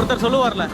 ஒருத்தர் சொல்லுவார்ல,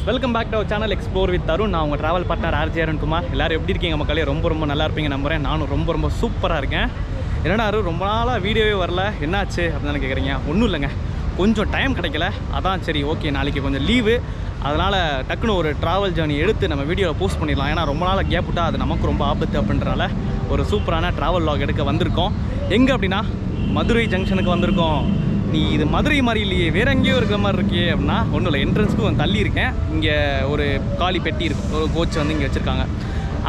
welcome back to our channel explore with Tarun. நான் உங்கள் ட்ராவல் பார்ட்னர் ஆர்ஜே அருண்குமார். எல்லோரும் எப்படி இருக்கீங்க மக்களே? ரொம்ப நல்லா இருப்பீங்க நம்புகிறேன். நானும் ரொம்ப சூப்பராக இருக்கேன். என்னடா ரொம்ப நாளாக வீடியோவே வரல, என்னாச்சு அப்படின்னு கேட்குறீங்க? ஒன்றும் இல்லைங்க, கொஞ்சம் டைம் கிடைக்கல. அதான் சரி ஓகே, நாளைக்கு கொஞ்சம் லீவு, அதனால் டக்குன்னு ஒரு ட்ராவல் ஜேர்னி எடுத்து நம்ம வீடியோவில் போஸ்ட் பண்ணிடலாம். ஏன்னா ரொம்ப நாளாக கேப் விட்டால் அது நமக்கு ரொம்ப ஆபத்து அப்படின்றனால ஒரு சூப்பரான ட்ராவல் வ்ளாக் எடுக்க வந்திருக்கோம். எங்கே அப்படின்னா மதுரை ஜங்ஷனுக்கு வந்திருக்கோம். நீ இது மதுரை மாதிரி இல்லையே, வேறு எங்கேயோ இருக்கிற மாதிரி இருக்கே அப்படின்னா ஒன்றும் இல்லை, என்ட்ரன்ஸ்க்கு தள்ளி இருக்கேன். இங்கே ஒரு காலி பெட்டி இருக்கும், ஒரு கோச் வந்து இங்கே வச்சுருக்காங்க,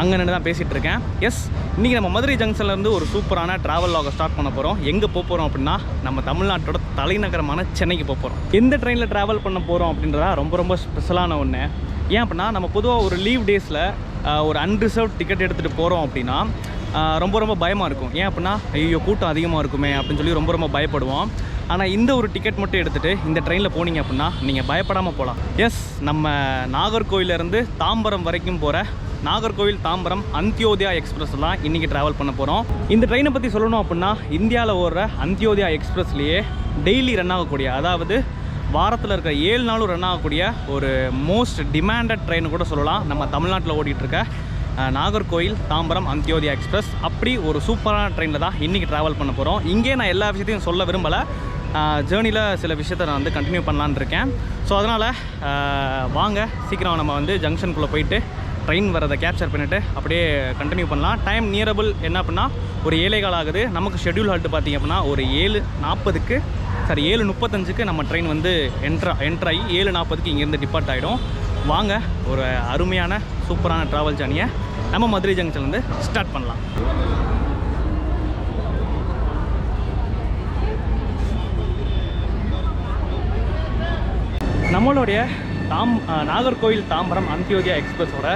அங்கே நின்று தான் பேசிகிட்டு இருக்கேன். எஸ், இன்றைக்கி நம்ம மதுரை ஜங்ஷன்லேருந்து ஒரு சூப்பரான ட்ராவல் லாகை ஸ்டார்ட் பண்ண போகிறோம். எங்கே போக போகிறோம் அப்படின்னா நம்ம தமிழ்நாட்டோட தலைநகரமான சென்னைக்கு போக போகிறோம். எந்த ட்ரெயினில் ட்ராவல் பண்ண போகிறோம் அப்படின்றதா ரொம்ப ஸ்பெஷலான ஒன்று. ஏன் அப்படின்னா நம்ம பொதுவாக ஒரு லீவ் டேஸில் ஒரு அன்ரிசர்வ் டிக்கெட் எடுத்துகிட்டு போகிறோம் அப்படின்னா ரொம்ப பயமாக இருக்கும். ஏன் அப்படின்னா ஐயோ கூட்டம் அதிகமாக இருக்குமே அப்படின்னு சொல்லி ரொம்ப பயப்படுவோம். ஆனால் இந்த ஒரு டிக்கெட் மட்டும் எடுத்துகிட்டு இந்த ட்ரெயினில் போனீங்க அப்படின்னா நீங்கள் பயப்படாமல் போகலாம். எஸ், நம்ம நாகர்கோவிலேருந்து தாம்பரம் வரைக்கும் போகிற நாகர்கோவில் தாம்பரம் அந்தியோதயா எக்ஸ்பிரஸ் தான் இன்றைக்கி ட்ராவல் பண்ண போகிறோம். இந்த ட்ரெயினை பற்றி சொல்லணும் அப்படின்னா இந்தியாவில் ஓடுற அந்தியோதயா எக்ஸ்பிரஸ்லேயே டெய்லி ரன் ஆகக்கூடிய, அதாவது வாரத்தில் இருக்கிற 7 நாளும் ரன் ஆகக்கூடிய ஒரு மோஸ்ட் டிமாண்டட் ட்ரெயின் கூட சொல்லலாம். நம்ம தமிழ்நாட்டில் ஓடிட்டுருக்க நாகர்கோவில் தாம்பரம் அந்தியோதயா எக்ஸ்பிரஸ் அப்படி ஒரு சூப்பரான ட்ரெயினில் தான் இன்றைக்கி ட்ராவல் பண்ண போகிறோம். இங்கே நான் எல்லா விஷயத்தையும் சொல்ல விரும்பலை, ஜேர்னியில் சில விஷயத்தை நான் வந்து கண்டினியூ பண்ணலான்னு இருக்கேன். ஸோ அதனால் வாங்க சீக்கிரம் நம்ம வந்து ஜங்ஷனுக்குள்ளே போயிட்டு ட்ரெயின் வரதை கேப்சர் பண்ணிவிட்டு அப்படியே கண்டினியூ பண்ணலாம். டைம் நியரபிள் என்ன அப்படின்னா ஒரு 7:15 ஆகுது. நமக்கு ஷெட்யூல் ஹால்ட்டு பார்த்திங்க அப்படின்னா ஒரு 7:35க்கு நம்ம ட்ரெயின் வந்து என்ட்ராகி 7:40க்கு இங்கேருந்து டிபார்ட் ஆகிடும். வாங்க ஒரு அருமையான சூப்பரான ட்ராவல் ஜேர்னியை நம்ம மதுரை ஜங்ஷன்லேருந்து ஸ்டார்ட் பண்ணலாம். நம்மளுடைய நாகர்கோவில் தாம்பரம் அந்தியோதயா எக்ஸ்பிரஸோட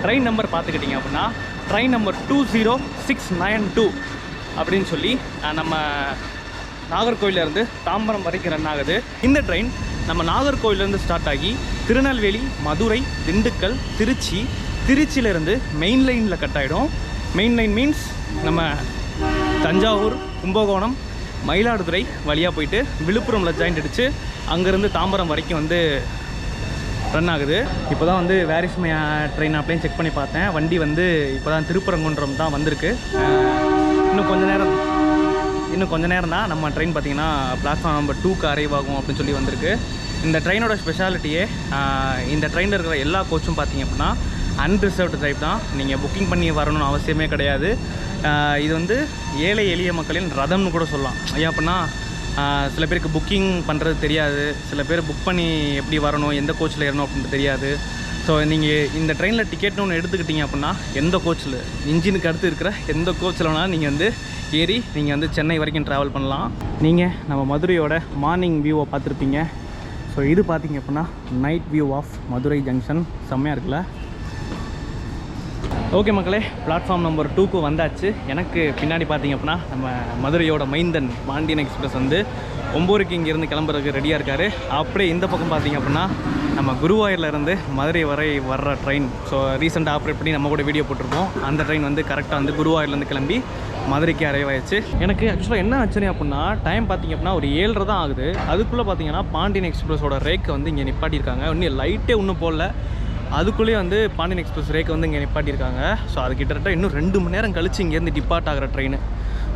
ட்ரெயின் நம்பர் பார்த்துக்கிட்டிங்க அப்படின்னா ட்ரெயின் நம்பர் 20692 அப்படின்னு சொல்லி நம்ம நாகர்கோவிலேருந்து தாம்பரம் வரைக்கும் ரன் ஆகுது. இந்த ட்ரெயின் நம்ம நாகர்கோவிலேருந்து ஸ்டார்ட் ஆகி திருநெல்வேலி, மதுரை, திண்டுக்கல், திருச்சியிலேருந்து மெயின் லைனில் கட் ஆகிடும். மெயின் லைன் மீன்ஸ் நம்ம தஞ்சாவூர், கும்பகோணம், மயிலாடுதுறை வழியாக போயிட்டு விழுப்புரமில் ஜாயிண்ட் அடித்து அங்கேருந்து தாம்பரம் வரைக்கும் வந்து ரன் ஆகுது. இப்போ தான் வந்து வேரிஸ் மை ட்ரெயின் அப்படியே செக் பண்ணி பார்த்தேன். வண்டி வந்து இப்போ தான் திருப்பரங்குன்றம் தான் வந்திருக்கு. இன்னும் கொஞ்சம் நேரம் தான் நம்ம ட்ரெயின் பார்த்திங்கன்னா பிளாட்ஃபார்ம் நம்பர் 2க்கு அரைவ் ஆகும் அப்படின்னு சொல்லி வந்திருக்கு. இந்த ட்ரெயினோட ஸ்பெஷாலிட்டியே இந்த ட்ரெயினில் இருக்கிற எல்லா கோச்சும் பார்த்திங்க அப்படின்னா அன்ரிசர்வ்டு டைப் தான். நீங்கள் புக்கிங் பண்ணி வரணும்னு அவசியமே கிடையாது. இது வந்து ஏழை எளிய மக்களின் ரதம்னு கூட சொல்லலாம். ஏன் அப்படின்னா சில பேருக்கு புக்கிங் பண்ணுறது தெரியாது, சில பேர் புக் பண்ணி எப்படி வரணும், எந்த கோச்சில் ஏறணும் அப்படின்ட்டு தெரியாது. ஸோ நீங்கள் இந்த ட்ரெயினில் டிக்கெட்னு ஒன்று எடுத்துக்கிட்டிங்க அப்படின்னா எந்த கோச்சில், இன்ஜினுக்கு அடுத்து இருக்கிற எந்த கோச்சில் வேணாலும் நீங்கள் வந்து ஏறி நீங்கள் வந்து சென்னை வரைக்கும் ட்ராவல் பண்ணலாம். நீங்கள் நம்ம மதுரையோட மார்னிங் வியூவை பார்த்துருப்பீங்க. ஸோ இது பார்த்திங்க அப்படின்னா night view of Madurai junction. செம்மையாக இருக்குல்ல? ஓகே மக்களே, பிளாட்ஃபார்ம் நம்பர் 2க்கு வந்தாச்சு. எனக்கு பின்னாடி பார்த்திங்க அப்படின்னா நம்ம மதுரையோட மைந்தன் பாண்டியன் எக்ஸ்பிரஸ் வந்து 9க்கு இங்கேருந்து கிளம்புறதுக்கு ரெடியாக இருக்கார். அப்படியே இந்த பக்கம் பார்த்திங்க அப்படின்னா நம்ம குருவாயூர்லேருந்து மதுரை வரை வர்ற ட்ரெயின். ஸோ ரீசெண்டாக ஆப்ரேட் பண்ணி நம்ம கூட வீடியோ போட்டிருப்போம். அந்த ட்ரெயின் வந்து கரெக்டாக வந்து குருவாயூர்லேருந்து கிளம்பி மதுரைக்கு அரைவ் ஆயிடுச்சு. எனக்கு ஆக்சுவலாக என்ன ஆச்சரியம் அப்படின்னா டைம் பார்த்திங்க அப்படின்னா ஒரு 7:30 தான் ஆகுது. அதுக்குள்ளே பார்த்திங்கன்னா பாண்டியன் எக்ஸ்பிரஸோட ரேக்கை வந்து இங்கே நிப்பாட்டியிருக்காங்க. இன்னும் லைட்டே ஒன்றும் போடல, அதுக்குள்ளேயே வந்து பாண்டியன் எக்ஸ்பிரஸ் ரேக்கை வந்து இங்கே நிப்பாட்டியிருக்காங்க. ஸோ அது கிட்டத்தட்ட இன்னும் 2 மணி நேரம் கழிச்சு இங்கேருந்து டிபார்ட் ஆகிற ட்ரெயின்.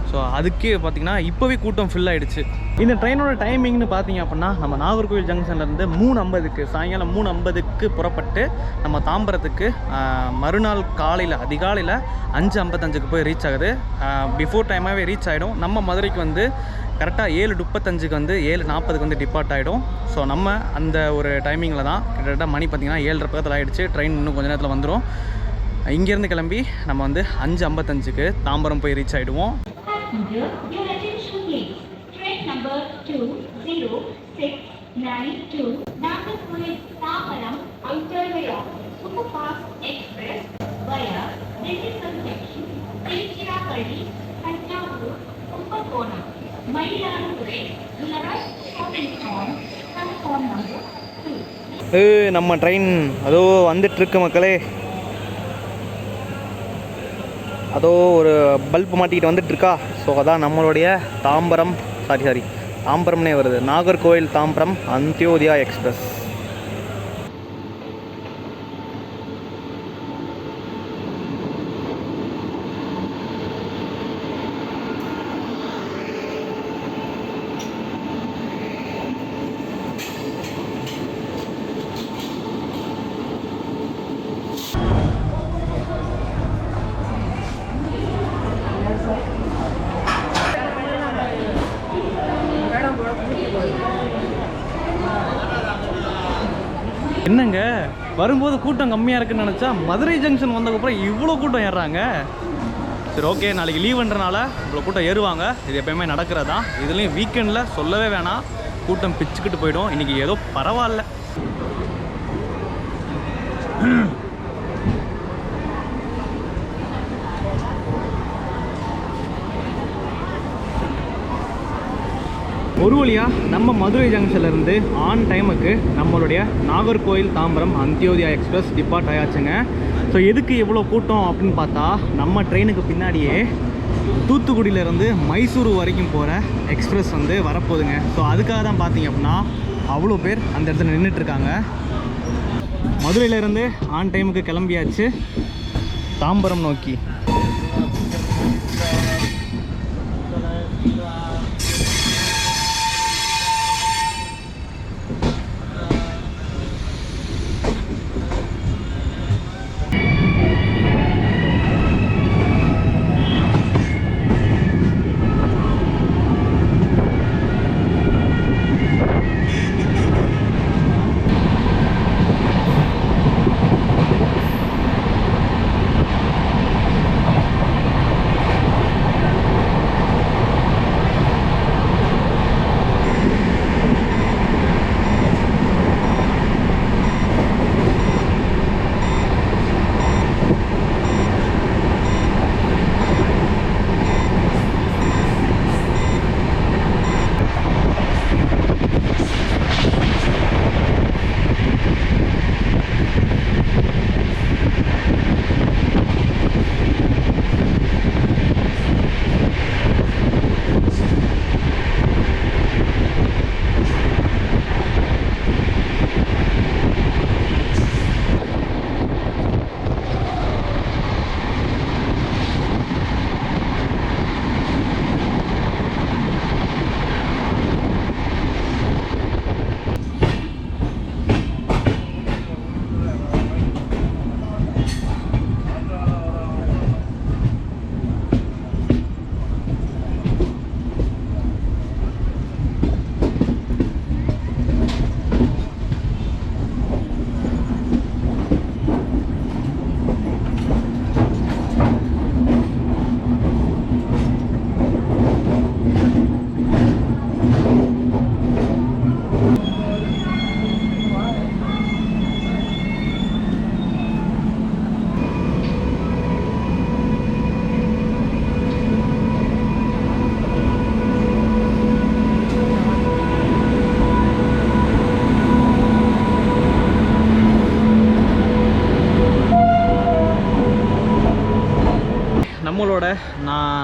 ஸோ அதுக்கே பார்த்திங்கன்னா இப்போவே கூட்டம் ஃபில் ஆகிடுச்சு. இந்த ட்ரெயினோட டைமிங்னு பார்த்திங்க அப்படின்னா நம்ம நாகர்கோவில் ஜங்ஷன்லேருந்து 3:50க்கு சாயங்காலம் 3:50க்கு புறப்பட்டு நம்ம தாம்பரத்துக்கு மறுநாள் காலையில் அதிகாலையில் 5:55க்கு போய் ரீச் ஆகுது. பிஃபோர் டைமாகவே ரீச் ஆகிடும். நம்ம மதுரைக்கு வந்து கரெக்டாக 7:35 வந்து 7:40 வந்து டிபார்ட் ஆகிடும். ஸோ நம்ம அந்த ஒரு டைமிங்கில் தான் கிட்டத்தட்ட மணி பார்த்திங்கன்னா 7:30 பக்கத்தில் ஆகிடுச்சு. ட்ரெயின் இன்னும் கொஞ்சம் நேரத்தில் வந்துடும். இங்கேருந்து கிளம்பி நம்ம வந்து 5:55 தாம்பரம் போய் ரீச் ஆகிடுவோம். நம்ம ட்ரெயின் அதோ வந்துட்டுருக்கு மக்களே. அதோ ஒரு பல்ப் மாட்டிக்கிட்டு வந்துட்டுருக்கா. ஸோ அதான் நம்மளுடைய தாம்பரம்னே வருது, நாகர்கோவில் தாம்பரம் அந்தியோதயா எக்ஸ்பிரஸ். என்னங்க வரும்போது கூட்டம் கம்மியாக இருக்குன்னு நினச்சா மதுரை ஜங்ஷன் வந்ததுக்கப்புறம் இவ்வளோ கூட்டம் ஏறுறாங்க. சரி, ஓகே, நாளைக்கு லீவுன்றனால இவ்வளோ கூட்டம் ஏறுவாங்க. இது எப்போயுமே நடக்கிறது தான். இதுலேயும் வீக்கெண்டில் சொல்லவே வேணாம், கூட்டம் பிச்சுக்கிட்டு போயிடும். இன்றைக்கி ஏதோ பரவாயில்ல. ஒரு வழியாக நம்ம மதுரை ஜங்ஷன்லேருந்து ஆன் டைமுக்கு நம்மளுடைய நாகர்கோவில் தாம்பரம் அந்தியோதயா எக்ஸ்பிரஸ் டிபார்ட் ஆயாச்சுங்க. ஸோ எதுக்கு எவ்வளோ கூட்டம் அப்படின்னு பார்த்தா, நம்ம ட்ரெயினுக்கு பின்னாடியே தூத்துக்குடியிலேருந்து மைசூர் வரைக்கும் போகிற எக்ஸ்பிரஸ் வந்து வரப்போகுதுங்க. ஸோ அதுக்காக தான் பார்த்தீங்க அப்படின்னா அவ்வளோ பேர் அந்த இடத்துல நின்றுட்டுருக்காங்க. மதுரையிலேருந்து ஆன் டைமுக்கு கிளம்பியாச்சு தாம்பரம் நோக்கி. நம்மளோட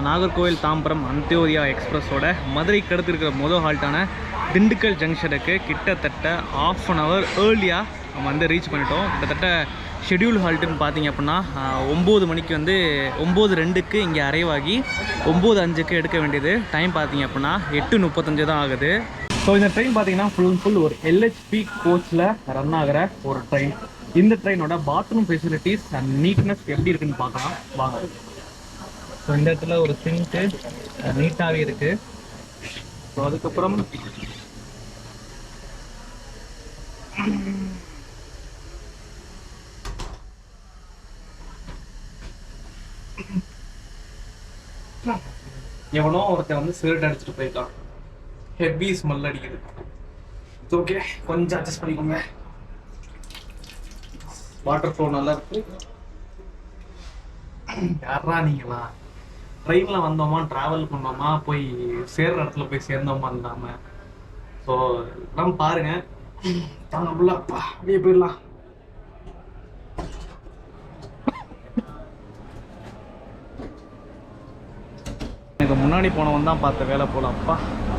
நாகர்கோவில் தாம்பரம் அந்தியோதயா எக்ஸ்பிரஸோட மதுரைக்கு அடுத்து இருக்கிற மொதல் ஹால்ட்டான திண்டுக்கல் ஜங்ஷனுக்கு கிட்டத்தட்ட ½ அன் ஹவர் ஏர்லியாக நம்ம வந்து ரீச் பண்ணிட்டோம். கிட்டத்தட்ட ஷெடியூல் ஹால்ட்டுன்னு பார்த்தீங்க அப்படின்னா 9 மணிக்கு வந்து 9:02க்கு இங்கே அரைவ் ஆகி 9:05க்கு எடுக்க வேண்டியது. டைம் பார்த்தீங்க அப்படின்னா 8:35 தான் ஆகுது. ஸோ இந்த ட்ரெயின் பார்த்தீங்கன்னா ஃபுல் ஒரு LHP கோச்சில் ரன் ஆகிற ஒரு ட்ரெயின். இந்த ட்ரெயினோட பாத்ரூம் ஃபெசிலிட்டிஸ் அண்ட் நீட்னஸ் எப்படி இருக்குன்னு பார்க்கலாம் வாங்க. ஸோ இந்த இடத்துல ஒரு சிங்க்கு நீட்டாகவே இருக்குது. ஸோ அதுக்கப்புறம் எவனோ ஒருத்தன் வந்து சிகரெட் அடிச்சுட்டு போயிட்டான். ஹெவி ஸ்மெல் அடிக்குது. இட்ஸ் ஓகே, கொஞ்சம் அட்ஜஸ்ட் பண்ணிக்கோங்க. வாட்டர் ஃப்ளோ நல்லா இருக்கு. யாரா நீங்களா? ட்ரெயினில் வந்தோமா, ட்ராவல் பண்ணோமா, போய் சேர்ற இடத்துல போய் சேர்ந்தோமா இல்லாமல். ஸோ நம்ம பாருங்க, தாங்க ஃபுல்லாப்பா அப்படியே போயிடலாம். எனக்கு முன்னாடி போனவன் தான் பார்த்த வேலை போல. அப்பா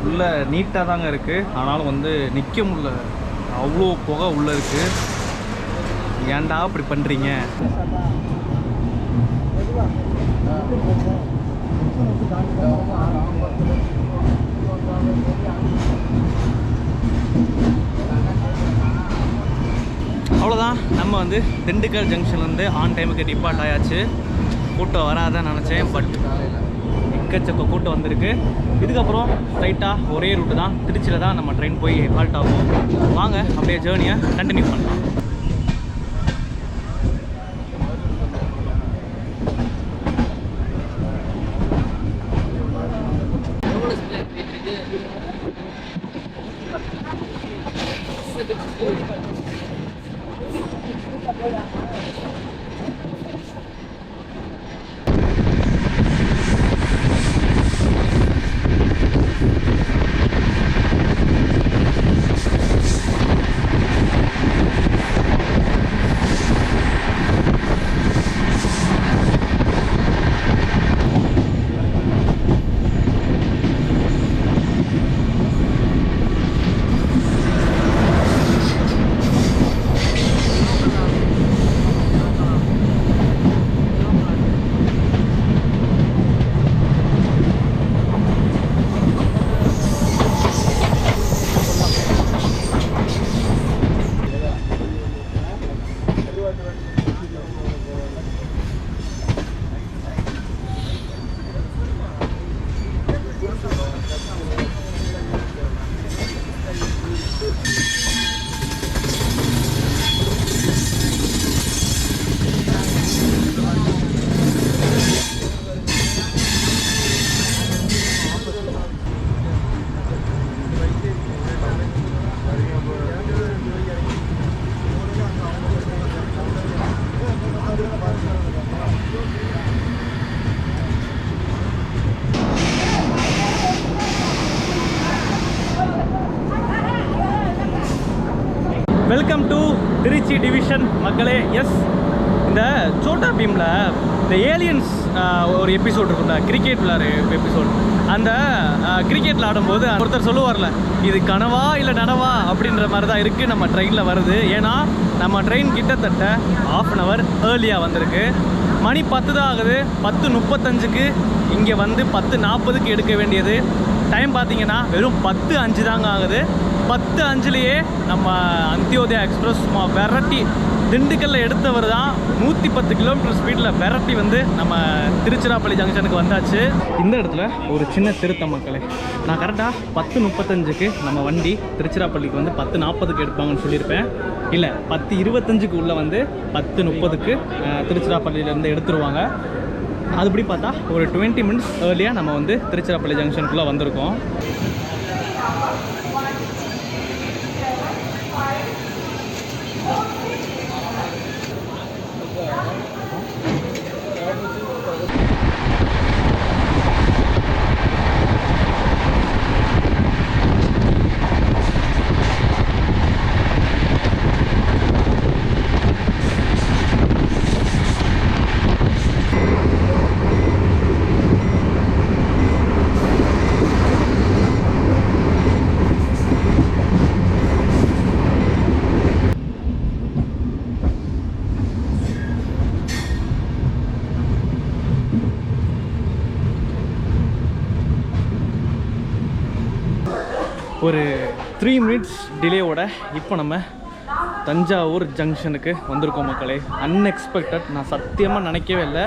உள்ள நீட்டாக தாங்க இருக்குது, ஆனாலும் வந்து நிற்க முடியல, அவ்வளோ புகை உள்ளே இருக்குது. ஏன்டா அப்படி பண்ணுறீங்க? அவ்வளோதான், நம்ம வந்து திண்டுக்கல் ஜங்ஷன்லேருந்து ஆன் டைமுக்கு டிபார்ட் ஆயாச்சு. கூட்டம் வராதான் நினச்சேன், பட் எக்கச்சக்க கூட்டம் வந்திருக்கு. இதுக்கப்புறம் ஸ்ட்ரைட்டாக ஒரே ரூட்டு தான், திருச்சியில் தான் நம்ம ட்ரெயின் போய் ஹால்ட் ஆகும். வாங்க அப்படியே ஜேர்னியை கண்டினியூ பண்ணலாம். வெல்கம் டு திருச்சி டிவிஷன் மக்களே. எஸ், இந்த சோட்டா பீமில் இந்த ஏலியன்ஸ் ஒரு எபிசோட் இருக்குல்ல, கிரிக்கெட் விளையாடுற எபிசோட். அந்த கிரிக்கெட் விளையாடும்போது ஒருத்தர் சொல்லுவார்ல, இது கனவா இல்லை நனவா அப்படின்ற மாதிரி தான் இருக்குது நம்ம ட்ரெயினில் வருது. ஏன்னா நம்ம ட்ரெயின் கிட்டத்தட்ட ½ அன் ஹவர் ஏர்லியாக வந்திருக்கு. மணி 10 தான் ஆகுது. 10:35க்கு இங்கே வந்து 10:40க்கு எடுக்க வேண்டியது. டைம் பார்த்தீங்கன்னா வெறும் 10:05 தாங்க ஆகுது. 10:05லேயே நம்ம அந்தியோதயா எக்ஸ்பிரஸ் விரட்டி திண்டுக்கல்ல எடுத்தவர் தான் 110 கிலோமீட்டர் ஸ்பீடில் விரட்டி வந்து நம்ம திருச்சிராப்பள்ளி ஜங்ஷனுக்கு வந்தாச்சு. இந்த இடத்துல ஒரு சின்ன திருத்தம் மக்களே. நான் கரெக்டாக 10:35க்கு நம்ம வண்டி திருச்சிராப்பள்ளிக்கு வந்து 10:40க்கு எடுப்பாங்கன்னு சொல்லியிருப்பேன். இல்லை, 10:25க்கு உள்ளே வந்து 10:30க்கு திருச்சிராப்பள்ளியிலேருந்து எடுத்துருவாங்க. அதுபடி பார்த்தா ஒரு 20 மினிட்ஸ் ஏர்லியாக நம்ம வந்து திருச்சிராப்பள்ளி ஜங்ஷனுக்குள்ளே வந்திருக்கோம். ஒரு 3 மினிட்ஸ் டிலேவோட இப்போ நம்ம தஞ்சாவூர் ஜங்ஷனுக்கு வந்திருக்கோம் மக்களே. அன்எக்ஸ்பெக்டட், நான் சத்தியமாக நினைக்கவே இல்லை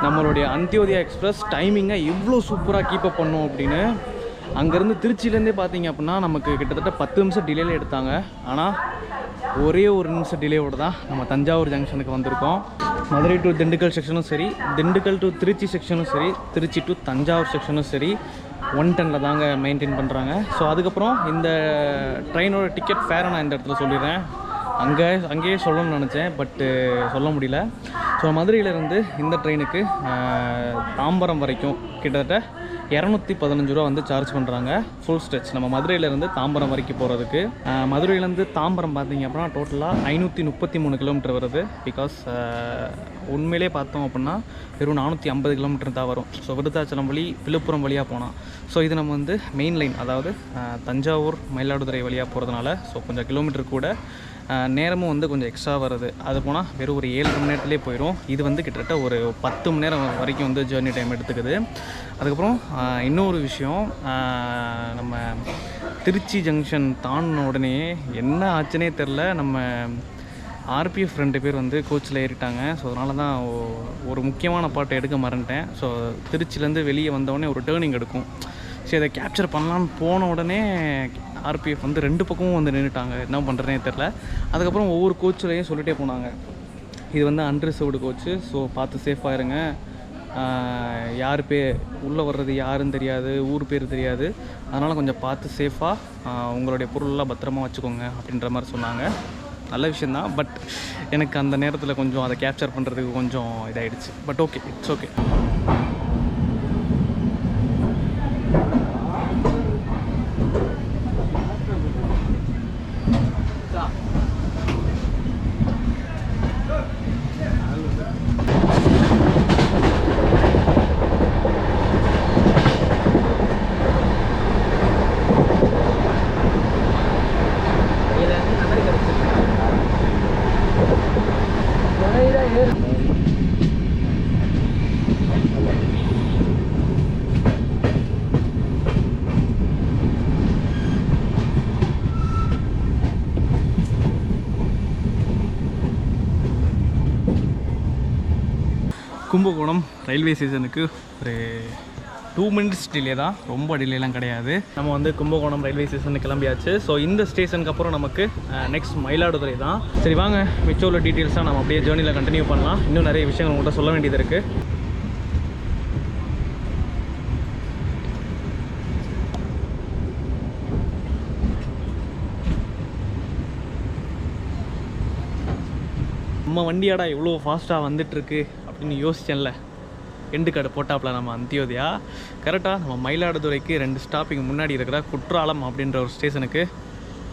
நம்மளுடைய அந்தியோதயா எக்ஸ்பிரஸ் டைமிங்கை இவ்வளோ சூப்பராக கீப்பப் பண்ணோம் அப்படின்னு. அங்கேருந்து திருச்சியிலேருந்தே பார்த்தீங்க அப்படின்னா நமக்கு கிட்டத்தட்ட 10 நிமிஷம் டிலேல எடுத்தாங்க. ஆனால் ஒரே ஒரு நிமிஷம் டிலேவோடு தான் நம்ம தஞ்சாவூர் ஜங்ஷனுக்கு வந்திருக்கோம். மதுரை டு திண்டுக்கல் செக்ஷனும் சரி, திண்டுக்கல் டு திருச்சி செக்ஷனும் சரி, திருச்சி டு தஞ்சாவூர் செக்ஷனும் சரி 110 தாங்க மெயின்டைன் பண்ணுறாங்க. ஸோ அதுக்கப்புறம் இந்த ட்ரெயினோட டிக்கெட் ஃபேரை நான் இந்த இடத்துல சொல்லிடுறேன். அங்கேயே சொல்லணும்னு நினச்சேன், பட்டு சொல்ல முடியல. ஸோ மதுரையிலேருந்து இந்த ட்ரெயினுக்கு தாம்பரம் வரைக்கும் கிட்டத்தட்ட 215 ரூபா வந்து சார்ஜ் பண்ணுறாங்க. ஃபுல் ஸ்ட்ரெச் நம்ம மதுரையிலேருந்து தாம்பரம் வரைக்கும் போகிறதுக்கு. மதுரையிலேருந்து தாம்பரம் பார்த்திங்க அப்படின்னா டோட்டலாக 533 கிலோமீட்டர் வருது. பிகாஸ் உண்மையிலே பார்த்தோம் அப்படின்னா வெறும் 450 கிலோமீட்டர் தான் வரும். ஸோ விருத்தாச்சலம் வழி விழுப்புரம் வழியாக போனால், ஸோ இது நம்ம வந்து மெயின் லைன், அதாவது தஞ்சாவூர் மயிலாடுதுறை வழியாக போகிறதுனால ஸோ கொஞ்சம் கிலோமீட்டர் கூட, நேரமும் வந்து கொஞ்சம் எக்ஸ்ட்ரா வருது. அது போனால் வெறும் ஒரு 7 மணி நேரத்துலேயே போயிடும். இது வந்து கிட்டத்தட்ட ஒரு 10 மணி நேரம் வரைக்கும் வந்து ஜேர்னி டைம் எடுத்துக்குது. அதுக்கப்புறம் இன்னொரு விஷயம், நம்ம திருச்சி ஜங்ஷன் தாண்டின உடனே என்ன ஆச்சுன்னே தெரில, நம்ம RPF 2 பேர் வந்து கோச்சில் ஏறிட்டாங்க. ஸோ அதனால தான் ஒரு முக்கியமான பாட்டை எடுக்க மறந்துட்டேன். ஸோ திருச்சியிலேருந்து வெளியே வந்தவுடனே ஒரு டேர்னிங் எடுக்கும். சரி, அதை கேப்சர் பண்ணலான்னு போன உடனே RPF வந்து 2 பக்கமும் வந்து நின்றுட்டாங்க. என்ன பண்ணுறதுனே தெரில. அதுக்கப்புறம் ஒவ்வொரு கோச்சிலையும் சொல்லிகிட்டே போனாங்க, இது வந்து அன்ரிசர்வ்டு கோச்சு, ஸோ பார்த்து சேஃபாக இருங்க, யார் உள்ளே வர்றது யாருன்னு தெரியாது, ஊர் பேர் தெரியாது, அதனால் கொஞ்சம் பார்த்து சேஃபாக உங்களுடைய பொருளெல்லாம் பத்திரமா வச்சுக்கோங்க அப்படின்ற மாதிரி சொன்னாங்க. நல்ல விஷயந்தான். பட் எனக்கு அந்த நேரத்தில் கொஞ்சம் அதை கேப்சர் பண்ணுறதுக்கு கொஞ்சம் இதாகிடுச்சு. But okay, it's okay. Kumbakonam railway ஸ்டேஷனுக்கு ஒரு 2 மினிட்ஸ் டிலே தான், ரொம்ப டிலேலாம் கிடையாது. நம்ம வந்து கும்பகோணம் ரயில்வே ஸ்டேஷனுக்கு கிளம்பியாச்சு. ஸோ இந்த ஸ்டேஷனுக்கு அப்புறம் நமக்கு நெக்ஸ்ட் மயிலாடுதுறை தான். சரி வாங்க, மிச்சம் உள்ள டீட்டெயில்ஸாக நம்ம அப்படியே ஜேர்னியில் கண்டினியூ பண்ணலாம். இன்னும் நிறைய விஷயங்கள் உங்கள்கிட்ட சொல்ல வேண்டியது இருக்குது. நம்ம வண்டியாடா எவ்வளோ ஃபாஸ்ட்டாக வந்துட்டுருக்கு அப்படின்னு யோசிச்சேன்ல. எண்டு கார்டு போட்டாப்பில் நம்ம அந்தியோதயா கரெக்டாக நம்ம மயிலாடுதுறைக்கு 2 ஸ்டாப்பிங் முன்னாடி இருக்கிற குற்றாலம் அப்படின்ற ஒரு ஸ்டேஷனுக்கு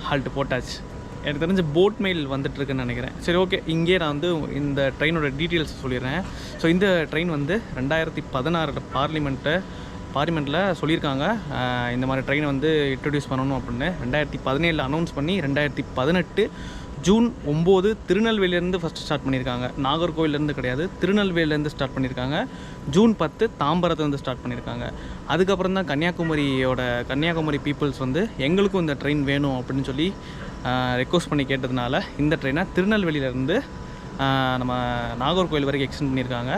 ஹால்ட்டு போட்டாச்சு. எனக்கு தெரிஞ்ச போட் மெயில் வந்துட்டுருக்குன்னு நினைக்கிறேன். சரி ஓகே, இங்கே நான் வந்து இந்த ட்ரெயினோட டீட்டெயில்ஸ் சொல்லிடுறேன். ஸோ இந்த ட்ரெயின் வந்து 2016 பார்லிமெண்ட்டில் சொல்லியிருக்காங்க இந்த மாதிரி ட்ரெயினை வந்து இன்ட்ரடியூஸ் பண்ணணும் அப்படின்னு. 2017 அனௌன்ஸ் பண்ணி 2018 ஜூன் 9 திருநெல்வேலியிலேருந்து ஃபஸ்ட்டு ஸ்டார்ட் பண்ணியிருக்காங்க. நாகர்கோவிலேருந்து கிடையாது, திருநெல்வேலியிலேருந்து ஸ்டார்ட் பண்ணியிருக்காங்க. ஜூன் 10 தாம்பரத்துலேருந்து ஸ்டார்ட் பண்ணியிருக்காங்க. அதுக்கப்புறம் தான் கன்னியாகுமரி பீப்புள்ஸ் வந்து எங்களுக்கும் இந்த ட்ரெயின் வேணும் அப்படின்னு சொல்லி ரெக்வஸ்ட் பண்ணி கேட்டதுனால இந்த ட்ரெயினை திருநெல்வேலியிலேருந்து நம்ம நாகர்கோவில் வரைக்கும் எக்ஸ்டெண்ட் பண்ணியிருக்காங்க.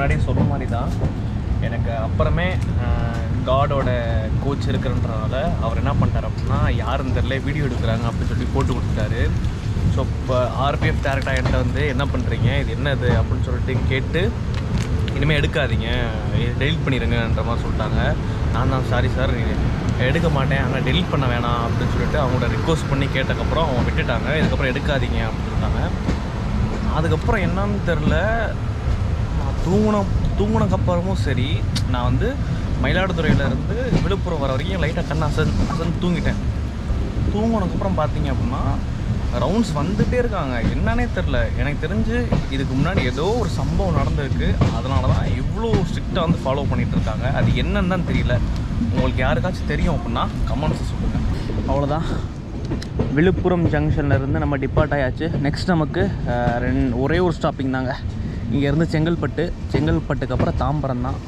முன்னாடியே சொன்ன மாதிரி தான் எனக்கு அப்புறமே காடோட கோச் இருக்கிறன்றனால அவர் என்ன பண்ணிட்டார் அப்படின்னா யாருன்னு தெரியல வீடியோ எடுக்கிறாங்க அப்படின்னு சொல்லி போட்டு கொடுத்துட்டாரு. ஸோ இப்போ ஆர்பிஎஃப் டேரக்டாக என்கிட்ட வந்து என்ன பண்ணுறீங்க, இது என்னது அப்படின்னு சொல்லிட்டு கேட்டு இனிமேல் எடுக்காதீங்க, டெலிட் பண்ணிடுங்கன்ற மாதிரி சொல்லிட்டாங்க. நான் தான் சாரி சார் எடுக்க மாட்டேன், ஆனால் டெலிட் பண்ண வேணாம் அப்படின்னு சொல்லிட்டு அவங்களோட ரிக்வஸ்ட் பண்ணி கேட்டதுக்கப்புறம் அவங்க விட்டுட்டாங்க. இதுக்கப்புறம் எடுக்காதீங்க அப்படின்னு சொல்லிட்டாங்க. அதுக்கப்புறம் என்னன்னு தெரில, நான் தூங்கினக்கப்புறமும் சரி, நான் வந்து மயிலாடுதுறையிலேருந்து விழுப்புரம் வர வரைக்கும் லைட்டாக கண்ணை அசந்து தூங்கிட்டேன். தூங்கினதுக்கப்புறம் பார்த்தீங்க அப்படின்னா ரவுண்ட்ஸ் வந்துகிட்டே இருக்காங்க. என்னன்னே தெரில. எனக்கு தெரிஞ்சு இதுக்கு முன்னாடி ஏதோ ஒரு சம்பவம் நடந்திருக்கு, அதனால தான் இவ்வளோ ஸ்ட்ரிக்டாக வந்து ஃபாலோ பண்ணிகிட்டு இருக்காங்க. அது என்னன்னு தான் தெரியல. உங்களுக்கு யாருக்காச்சும் தெரியும் அப்படின்னா கமெண்ட்ஸை சொல்லுங்கள். அவ்வளோதான், விழுப்புரம் ஜங்ஷன்லேருந்து நம்ம டிபார்ட் ஆயாச்சு. நெக்ஸ்ட் நமக்கு ஒரே ஒரு ஸ்டாப்பிங் தாங்க. இங்கேருந்து செங்கல்பட்டுக்கு அப்புறம் தாம்பரம் தான்.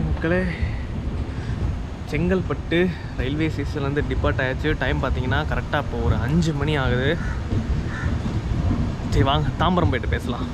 மக்களே, செங்கல்பட்டு ரயில்வே ஸ்டேஷன்லேருந்து டிபார்ட் ஆயாச்சு. டைம் பார்த்தீங்கன்னா கரெக்டாக இப்போ ஒரு 5 மணி ஆகுது. சரி வாங்க தாம்பரம் போய்ட்டு பேசலாம்.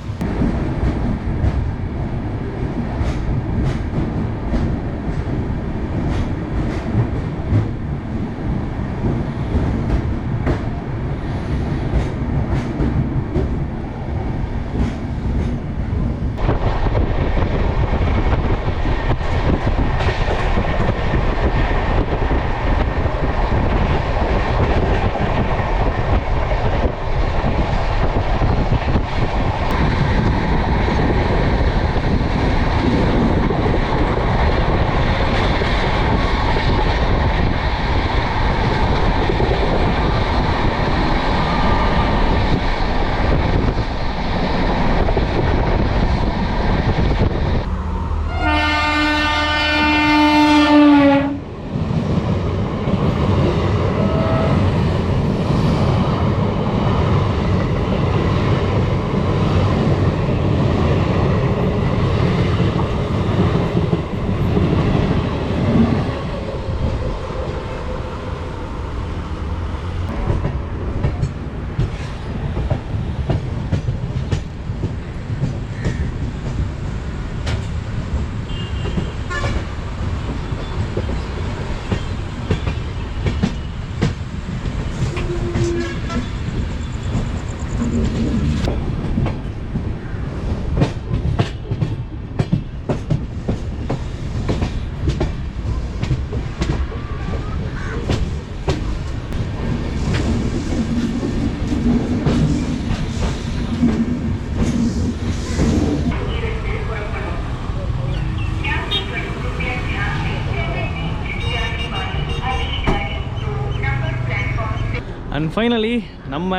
அண்ட் ஃபைனலி நம்ம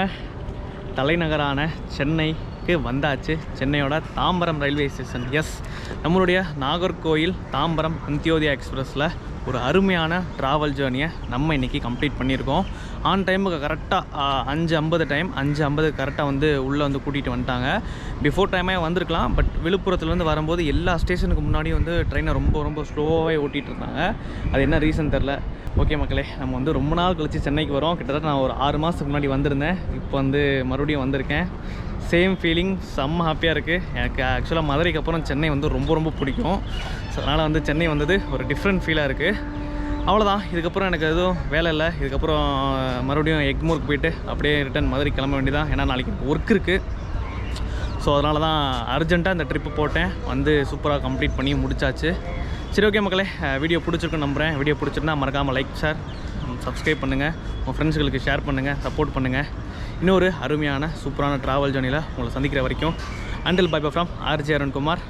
தலைநகரான சென்னைக்கு வந்தாச்சு. சென்னையோட தாம்பரம் ரயில்வே ஸ்டேஷன். எஸ், நம்மளுடைய நாகர்கோயில் தாம்பரம் அந்தியோதயா எக்ஸ்பிரஸில் ஒரு அருமையான ட்ராவல் ஜேர்னியை நம்ம இன்றைக்கி கம்ப்ளீட் பண்ணியிருக்கோம். ஆன் டைமுக்கு கரெக்டாக 5:50 கரெக்டாக வந்து உள்ளே வந்து கூட்டிகிட்டு வந்துட்டாங்க. பிஃபோர் டைமே வந்திருக்கலாம், பட் விழுப்புரத்துலேருந்து வரும்போது எல்லா ஸ்டேஷனுக்கு முன்னாடியும் வந்து ட்ரெயினை ரொம்ப ஸ்லோவாகவே ஓட்டிகிட்டு இருந்தாங்க. அது என்ன ரீசன் தெரில. ஓகே மக்களே, நம்ம வந்து ரொம்ப நாள் கழிச்சு சென்னைக்கு வரோம். கிட்டத்தட்ட நான் ஒரு 6 மாதத்துக்கு முன்னாடி வந்திருந்தேன். இப்போ வந்து மறுபடியும் வந்திருக்கேன். சேம் ஃபீலிங், செம்ம ஹாப்பியாக இருக்குது. எனக்கு ஆக்சுவலாக மதுரைக்கு அப்புறம் சென்னை வந்து ரொம்ப பிடிக்கும். ஸோ அதனால் வந்து சென்னை வந்தது ஒரு டிஃப்ரெண்ட் ஃபீலாக இருக்குது. அவ்வளோதான், இதுக்கப்புறம் எனக்கு எதுவும் வேலை இல்லை. இதுக்கப்புறம் மறுபடியும் எக்மோருக்கு போயிட்டு அப்படியே ரிட்டன் மதுரை கிளம்ப வேண்டியதான். ஏன்னா நாளைக்கு ஒர்க் இருக்குது. ஸோ அதனால தான் அர்ஜெண்ட்டாக இந்த ட்ரிப்பு போட்டேன். வந்து சூப்பராக கம்ப்ளீட் பண்ணி முடிச்சாச்சு. சரி ஓகே மக்களே, வீடியோ பிடிச்சிருக்குன்னு நம்புகிறேன். வீடியோ பிடிச்சிருந்தா மறக்காமல் லைக், ஷேர், சப்ஸ்கிரைப் பண்ணுங்கள். உங்கள் ஃப்ரெண்ட்ஸுகளுக்கு ஷேர் பண்ணுங்கள், சப்போர்ட் பண்ணுங்கள். இன்னொரு அருமையான சூப்பரான ட்ராவல் ஜர்னியில் உங்களை சந்திக்கிற வரைக்கும் until by by from RJ Arunkumar.